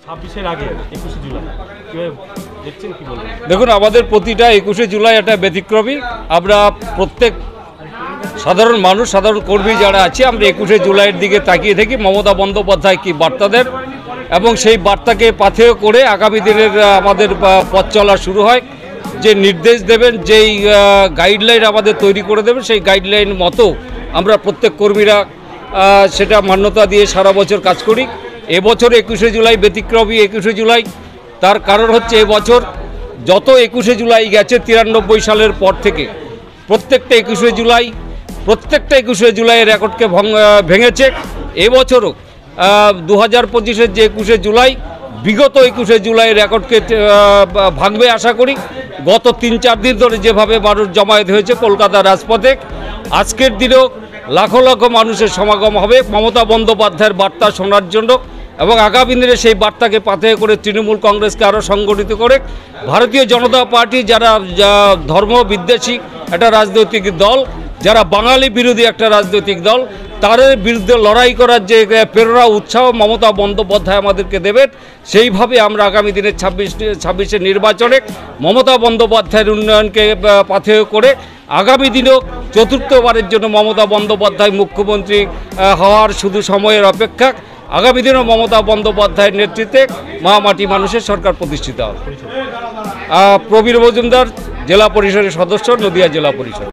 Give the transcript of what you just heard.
26-এর আগে 21শে জুলাই কিভাবে দেখছেন, কি বলবেন? দেখুন, আমাদের প্রতিটা 21শে জুলাই একটা ব্যতিক্রমী। আমরা প্রত্যেক সাধারণ মানুষ, সাধারণ কর্মী যারা আছি, আমরা 21শে জুলাইয়ের দিকে তাকিয়ে থাকি মমতা বন্দ্যোপাধ্যায় কী বার্তা দেন, এবং সেই বার্তাকে পাথেয় করে আগামী দিনের আমাদের পথ চলা শুরু হয়। যে নির্দেশ দেবেন, যেই গাইডলাইন আমাদের তৈরি করে দেবেন, সেই গাইডলাইন মতো আমরা প্রত্যেক কর্মীরা সেটা মান্যতা দিয়ে সারা বছর কাজ করি। এবছর 21শে জুলাই ব্যতিক্রমী 21শে জুলাই। তার কারণ হচ্ছে এবছর যত 21শে জুলাই গেছে 93 সালের পর থেকে প্রত্যেকটা 21শে জুলাইয়ের রেকর্ডকে ভেঙেছে। এবছরও 2025-এর যে 21শে জুলাই বিগত 21শে জুলাইয়ের রেকর্ডকে ভাঙবে আশা করি। গত 3-4 দিন ধরে যেভাবে মানুষ জমায়েত হয়েছে কলকাতার রাজপথে, আজকের দিনেও লাখো লাখো মানুষের সমাগম হবে মমতা বন্দ্যোপাধ্যায়ের বার্তা শোনার জন্য, এবং আগামী দিনে সেই বার্তাকে পাথেয় করে তৃণমূল কংগ্রেসকে আরও সংগঠিত করে ভারতীয় জনতা পার্টি, যারা ধর্ম বিদ্বেষী একটা রাজনৈতিক দল, যারা বাঙালি বিরোধী একটা রাজনৈতিক দল, তাদের বিরুদ্ধে লড়াই করার যে প্রেরণা উৎসাহ মমতা বন্দ্যোপাধ্যায় আমাদেরকে দেবেন, সেইভাবে আমরা আগামী দিনের 26-এর নির্বাচনে মমতা বন্দ্যোপাধ্যায়ের উন্নয়নকে পাথেয় করে আগামী দিনেও চতুর্থবারের জন্য মমতা বন্দ্যোপাধ্যায় মুখ্যমন্ত্রী হওয়ার শুধু সময়ের অপেক্ষা। আগামী দিনেও মমতা বন্দ্যোপাধ্যায়ের নেতৃত্বে মাটি মানুষের সরকার প্রতিষ্ঠিত হবে। প্রবীর মজুমদার, জেলা পরিষদের সদস্য, নদিয়া জেলা পরিষদ।